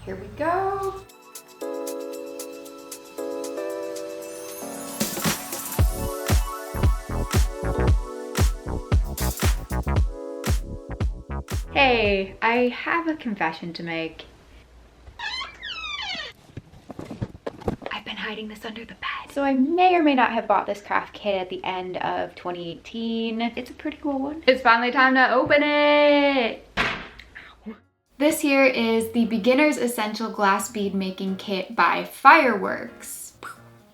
Here we go. Hey, I have a confession to make. I've been hiding this under the bed. So I may or may not have bought this craft kit at the end of 2018. It's a pretty cool one. It's finally time to open it. This here is the Beginner's Essential Glass Bead Making Kit by Fireworks.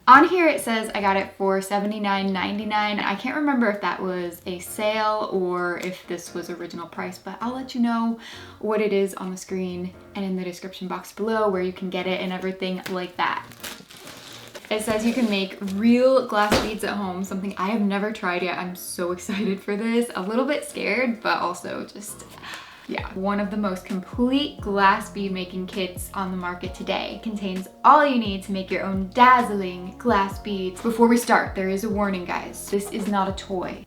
On here it says I got it for $79.99. I can't remember if that was a sale or if this was original price, but I'll let you know what it is on the screen and in the description box below where you can get it and everything like that. It says you can make real glass beads at home, something I have never tried yet. I'm so excited for this. A little bit scared, but also just... yeah, one of the most complete glass bead making kits on the market today. Contains all you need to make your own dazzling glass beads. Before we start, there is a warning, guys. This is not a toy.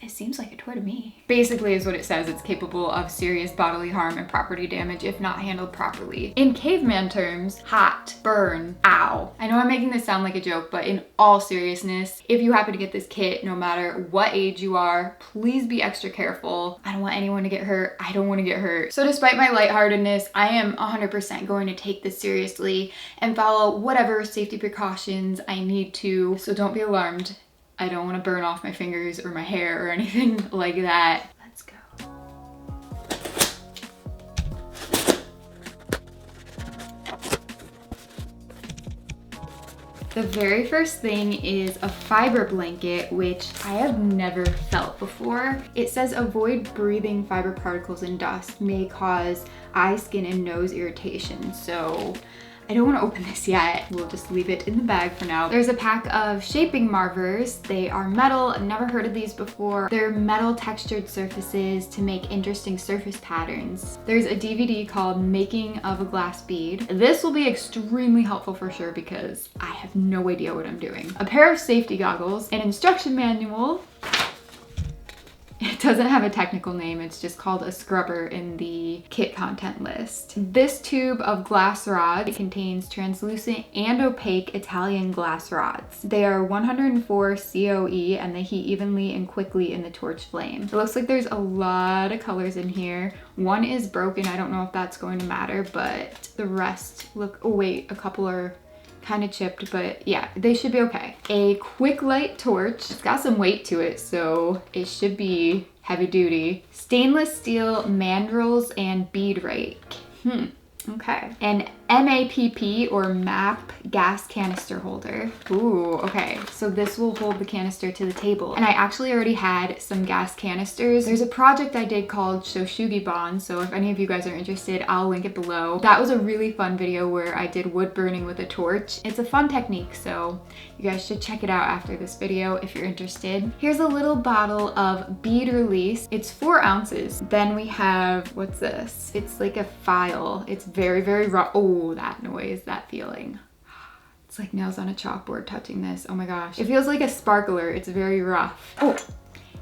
It seems like a toy to me. Basically is what it says. It's capable of serious bodily harm and property damage if not handled properly. In caveman terms, hot, burn, ow. I know I'm making this sound like a joke, but in all seriousness, if you happen to get this kit, no matter what age you are, please be extra careful. I don't want anyone to get hurt. I don't want to get hurt. So despite my lightheartedness, I am 100% going to take this seriously and follow whatever safety precautions I need to. So don't be alarmed. I don't want to burn off my fingers or my hair or anything like that. Let's go. The very first thing is a fiber blanket, which I have never felt before. It says avoid breathing fiber particles and dust may cause eye, skin, and nose irritation. So I don't want to open this yet. We'll just leave it in the bag for now. There's a pack of shaping marvers. They are metal. I've never heard of these before. They're metal textured surfaces to make interesting surface patterns. There's a DVD called Making of a Glass Bead. This will be extremely helpful for sure because I have no idea what I'm doing. A pair of safety goggles, an instruction manual. It doesn't have a technical name, it's just called a scrubber in the kit content list. This tube of glass rods contains translucent and opaque Italian glass rods. They are 104 COE and they heat evenly and quickly in the torch flame. It looks like there's a lot of colors in here. One is broken, I don't know if that's going to matter, but the rest look, oh wait, a couple are kind of chipped, but yeah, they should be okay. A quick light torch. It's got some weight to it, so it should be heavy duty. Stainless steel mandrels and bead rake. Okay. An MAPP or MAP gas canister holder. Ooh, okay. So this will hold the canister to the table. And I actually already had some gas canisters. There's a project I did called Shoshugibon, so if any of you guys are interested, I'll link it below. That was a really fun video where I did wood burning with a torch. It's a fun technique, so you guys should check it out after this video if you're interested. Here's a little bottle of bead release. It's 4 ounces. Then we have, what's this? It's like a file. It's very, very raw. Oh, that noise, that feeling. It's like nails on a chalkboard touching this. Oh my gosh. It feels like a sparkler. It's very rough. Oh,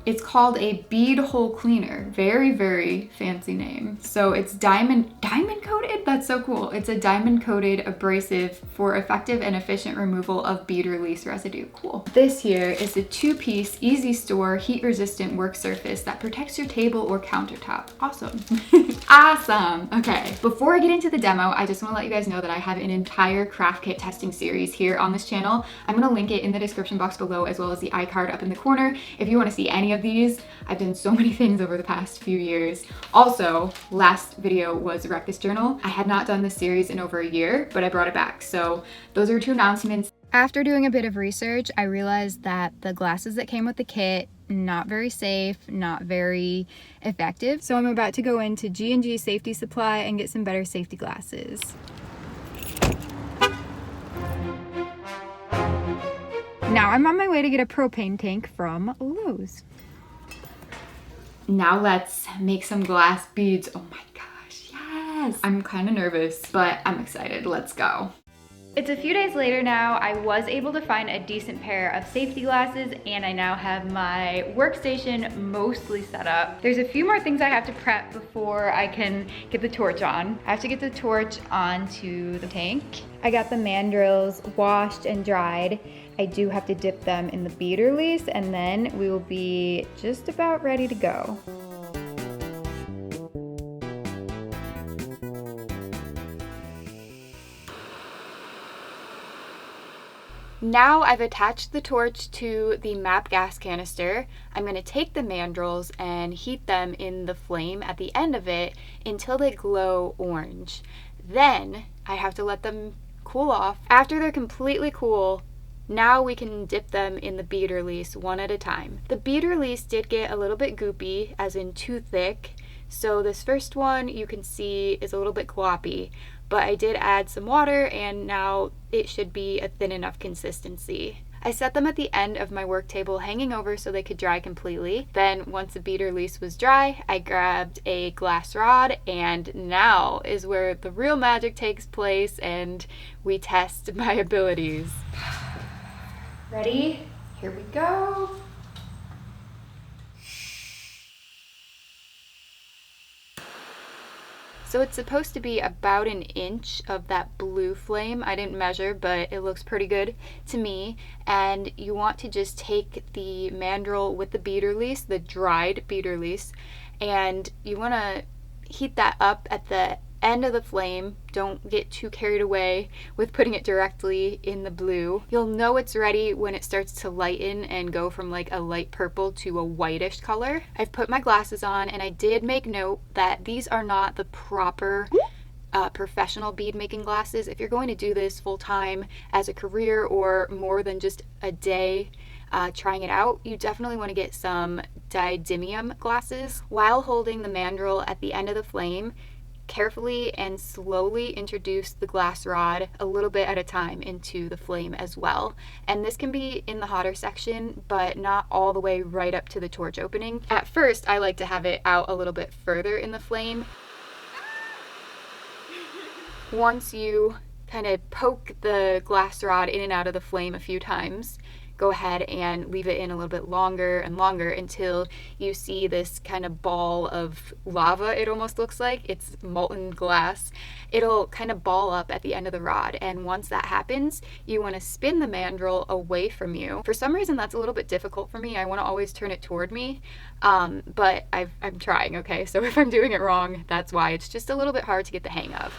it's called a bead hole cleaner. Very, very fancy name. So it's diamond coated? That's so cool. It's a diamond coated abrasive for effective and efficient removal of bead release residue. Cool. This here is a 2-piece, easy store, heat resistant work surface that protects your table or countertop. Awesome. Awesome. Okay. Before I get into the demo, I just want to let you guys know that I have an entire craft kit testing series here on this channel. I'm going to link it in the description box below as well as the iCard up in the corner if you want to see any of these. I've done so many things over the past few years. Also, last video was Rectus Journal. I had not done this series in over a year, but I brought it back. So those are 2 announcements. After doing a bit of research, I realized that the glasses that came with the kit, not very safe, not very effective. So I'm about to go into G&G Safety Supply and get some better safety glasses. Now I'm on my way to get a propane tank from Lowe's. Now let's make some glass beads. Oh my gosh, yes! I'm kind of nervous, but I'm excited. Let's go. It's a few days later now. I was able to find a decent pair of safety glasses and I now have my workstation mostly set up. There's a few more things I have to prep before I can get the torch on. I have to get the torch onto the tank. I got the mandrels washed and dried. I do have to dip them in the bead release and then we will be just about ready to go. Now I've attached the torch to the MAP gas canister. I'm going to take the mandrels and heat them in the flame at the end of it until they glow orange. Then I have to let them cool off. After they're completely cool, now we can dip them in the bead release one at a time. The bead release did get a little bit goopy, as in too thick. So this first one you can see is a little bit gloppy, but I did add some water and now it should be a thin enough consistency. I set them at the end of my work table hanging over so they could dry completely. Then once the bead release was dry, I grabbed a glass rod and now is where the real magic takes place and we test my abilities. Ready? Here we go. So it's supposed to be about an inch of that blue flame. I didn't measure, but it looks pretty good to me. And you want to just take the mandrel with the bead release, the dried bead release, and you want to heat that up at the end of the flame. Don't get too carried away with putting it directly in the blue. You'll know it's ready when it starts to lighten and go from like a light purple to a whitish color. I've put my glasses on and I did make note that these are not the proper professional bead making glasses. If you're going to do this full time as a career or more than just a day trying it out, you definitely want to get some didymium glasses. While holding the mandrel at the end of the flame, carefully and slowly introduce the glass rod a little bit at a time into the flame as well. And this can be in the hotter section, but not all the way right up to the torch opening. At first, I like to have it out a little bit further in the flame. Once you kind of poke the glass rod in and out of the flame a few times, go ahead and leave it in a little bit longer and longer until you see this kind of ball of lava. It almost looks like it's molten glass. It'll kind of ball up at the end of the rod, and once that happens, you want to spin the mandrel away from you. For some reason that's a little bit difficult for me. I want to always turn it toward me, but I'm trying, okay? So if I'm doing it wrong, that's why. It's just a little bit hard to get the hang of.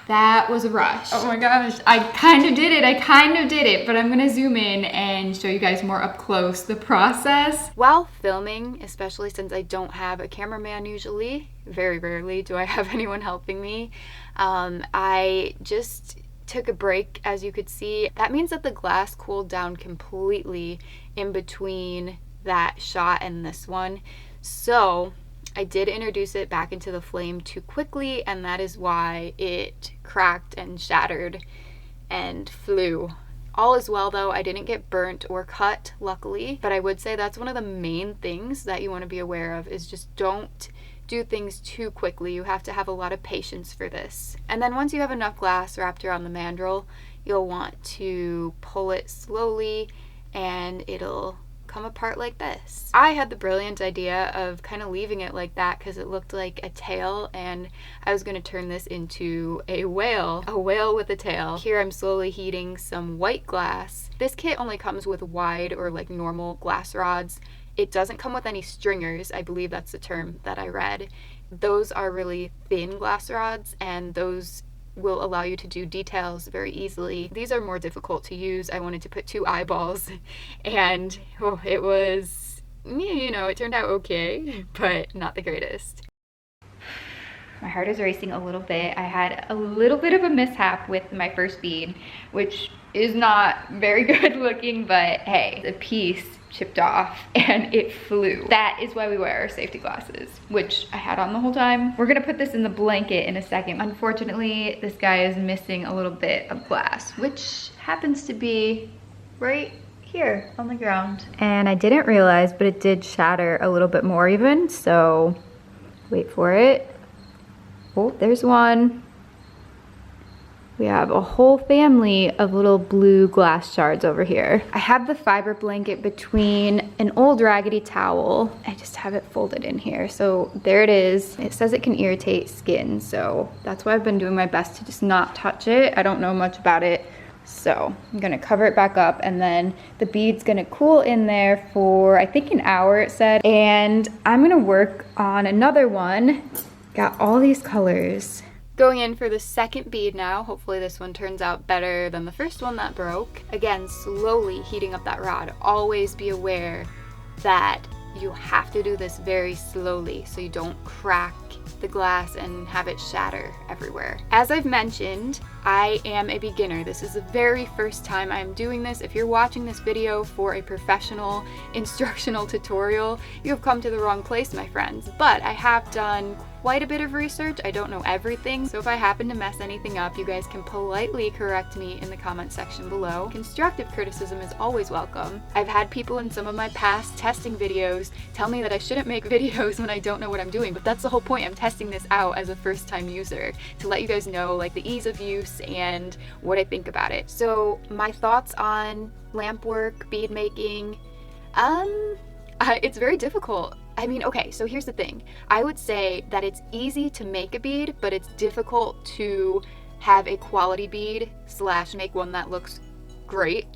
That was a rush. Oh my gosh, I kind of did it, but I'm gonna zoom in and show you guys more up close the process. While filming, especially since I don't have a cameraman usually, very rarely do I have anyone helping me, I just took a break, as you could see. That means that the glass cooled down completely in between that shot and this one. So I did introduce it back into the flame too quickly, and that is why it cracked and shattered and flew. All is well though, I didn't get burnt or cut, luckily, but I would say that's one of the main things that you want to be aware of, is just don't do things too quickly. You have to have a lot of patience for this. And then once you have enough glass wrapped around the mandrel, you'll want to pull it slowly and it'll come apart like this. I had the brilliant idea of kind of leaving it like that because it looked like a tail, and I was going to turn this into a whale with a tail. Here I'm slowly heating some white glass. This kit only comes with wide or like normal glass rods. It doesn't come with any stringers. I believe that's the term that I read. Those are really thin glass rods, and those will allow you to do details very easily. These are more difficult to use. I wanted to put 2 eyeballs, and it was, you know, it turned out okay, but not the greatest. My heart is racing a little bit. I had a little bit of a mishap with my first bead, which is not very good looking, but hey, the piece chipped off and it flew. That is why we wear our safety glasses, which I had on the whole time. We're gonna put this in the blanket in a second. Unfortunately, this guy is missing a little bit of glass, which happens to be right here on the ground. And I didn't realize, but it did shatter a little bit more even, so wait for it. Oh, there's one. We have a whole family of little blue glass shards over here. I have the fiber blanket between an old raggedy towel. I just have it folded in here. So there it is. It says it can irritate skin. So that's why I've been doing my best to just not touch it. I don't know much about it. So I'm gonna cover it back up, and then the bead's gonna cool in there for, I think, an hour, it said. And I'm gonna work on another one. Got all these colors. Going in for the second bead now. Hopefully this one turns out better than the first one that broke. Again, slowly heating up that rod. Always be aware that you have to do this very slowly so you don't crack the glass and have it shatter everywhere. As I've mentioned, I am a beginner. This is the very first time I'm doing this. If you're watching this video for a professional instructional tutorial, you have come to the wrong place, my friends. But I have done quite a bit of research. I don't know everything, so if I happen to mess anything up, you guys can politely correct me in the comment section below. Constructive criticism is always welcome. I've had people in some of my past testing videos tell me that I shouldn't make videos when I don't know what I'm doing, but that's the whole point. I'm testing this out as a first-time user to let you guys know like the ease of use and what I think about it. So my thoughts on lamp work, bead making, it's very difficult. I mean, okay, so here's the thing. I would say that it's easy to make a bead, but it's difficult to have a quality bead / make one that looks great.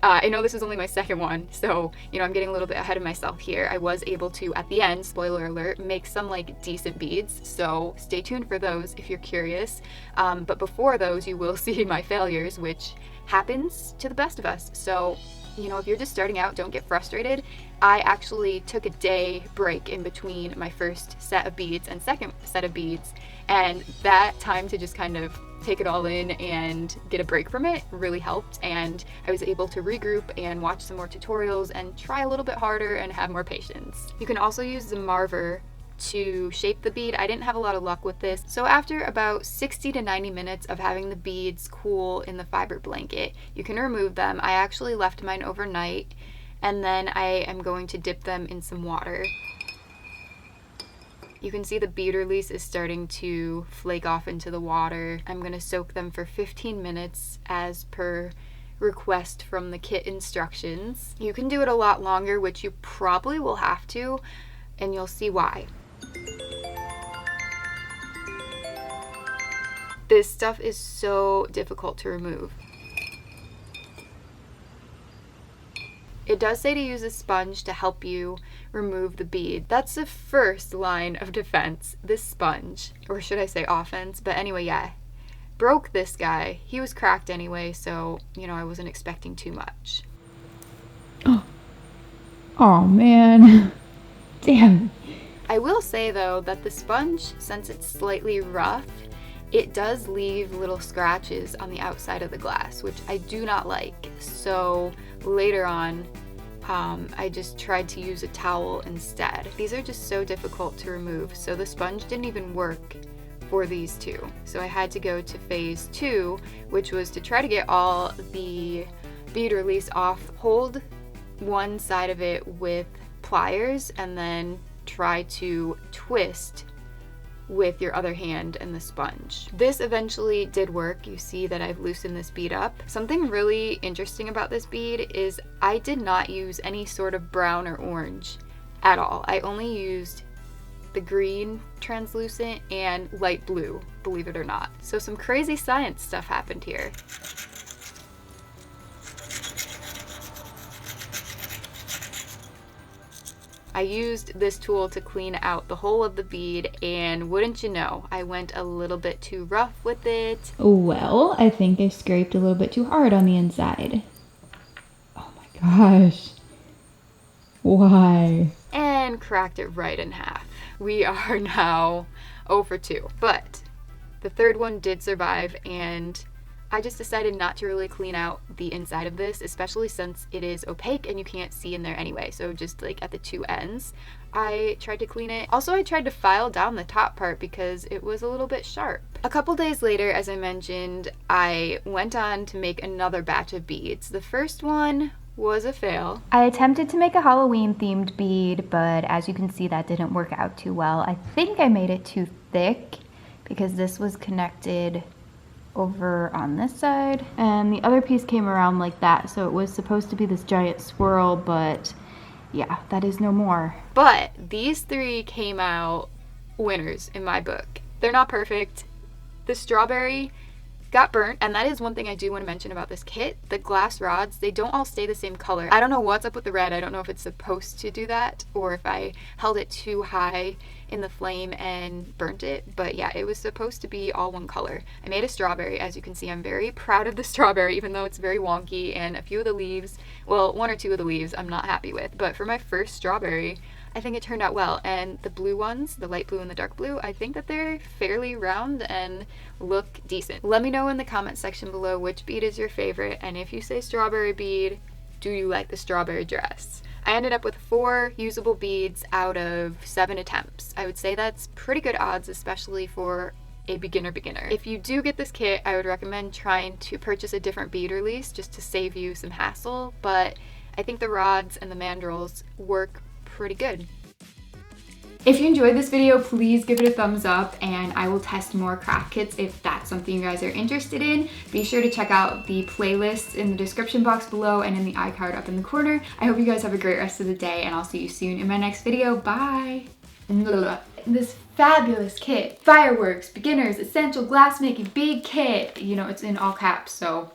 I know this is only my second one, so, you know, I'm getting a little bit ahead of myself here. I was able to, at the end, spoiler alert, make some, like, decent beads, so stay tuned for those if you're curious. But before those, you will see my failures, which happens to the best of us. So, you know, if you're just starting out, don't get frustrated. I actually took a day break in between my first set of beads and second set of beads, and that time to just kind of take it all in and get a break from it really helped, and I was able to regroup and watch some more tutorials and try a little bit harder and have more patience. You can also use the marver to shape the bead. I didn't have a lot of luck with this, so after about 60 to 90 minutes of having the beads cool in the fiber blanket, you can remove them. I actually left mine overnight, and then I am going to dip them in some water. You can see the bead release is starting to flake off into the water. I'm going to soak them for 15 minutes as per request from the kit instructions. You can do it a lot longer, which you probably will have to, and you'll see why. This stuff is so difficult to remove. It does say to use a sponge to help you remove the bead. That's the first line of defense, this sponge. Or should I say offense? But anyway, yeah. Broke this guy. He was cracked anyway, so, you know, I wasn't expecting too much. Oh man. Damn. I will say though that the sponge, since it's slightly rough, it does leave little scratches on the outside of the glass, which I do not like. So later on, I just tried to use a towel instead. These are just so difficult to remove, so the sponge didn't even work for these two. So I had to go to phase 2, which was to try to get all the bead release off. Hold one side of it with pliers and then try to twist with your other hand and the sponge. This eventually did work. You see that I've loosened this bead up. Something really interesting about this bead is I did not use any sort of brown or orange at all. I only used the green translucent and light blue, believe it or not. So some crazy science stuff happened here. I used this tool to clean out the whole of the bead, and wouldn't you know, I went a little bit too rough with it. Well, I think I scraped a little bit too hard on the inside. Oh my gosh. Why? And cracked it right in half. We are now 0 for 2. But the third one did survive, and I just decided not to really clean out the inside of this, especially since it is opaque and you can't see in there anyway. So just like at the two ends, I tried to clean it. Also, I tried to file down the top part because it was a little bit sharp. A couple days later, as I mentioned, I went on to make another batch of beads. The first one was a fail. I attempted to make a Halloween themed bead, but as you can see, that didn't work out too well. I think I made it too thick because this was connected over on this side, and the other piece came around like that, so it was supposed to be this giant swirl, but yeah, that is no more. But these three came out winners in my book. They're not perfect. The strawberry got burnt, and that is one thing I do want to mention about this kit. The glass rods, they don't all stay the same color. I don't know what's up with the red. I don't know if it's supposed to do that or if I held it too high in the flame and burnt it, but yeah, it was supposed to be all one color. I made a strawberry. As you can see, I'm very proud of the strawberry, even though it's very wonky, and a few of the leaves, well, one or two of the leaves I'm not happy with, but for my first strawberry, I think it turned out well. And the blue ones, the light blue and the dark blue, I think that they're fairly round and look decent. Let me know in the comment section below which bead is your favorite, and if you say strawberry bead, do you like the strawberry dress? I ended up with 4 usable beads out of 7 attempts. I would say that's pretty good odds, especially for a beginner. If you do get this kit, I would recommend trying to purchase a different bead release just to save you some hassle, but I think the rods and the mandrels work pretty good. If you enjoyed this video, please give it a thumbs up, and I will test more craft kits if that's something you guys are interested in. Be sure to check out the playlists in the description box below and in the iCard up in the corner. I hope you guys have a great rest of the day, and I'll see you soon in my next video. Bye! This fabulous kit, Fireworks Beginner's Essential Glassmaking Bead Kit. You know, it's in all caps, so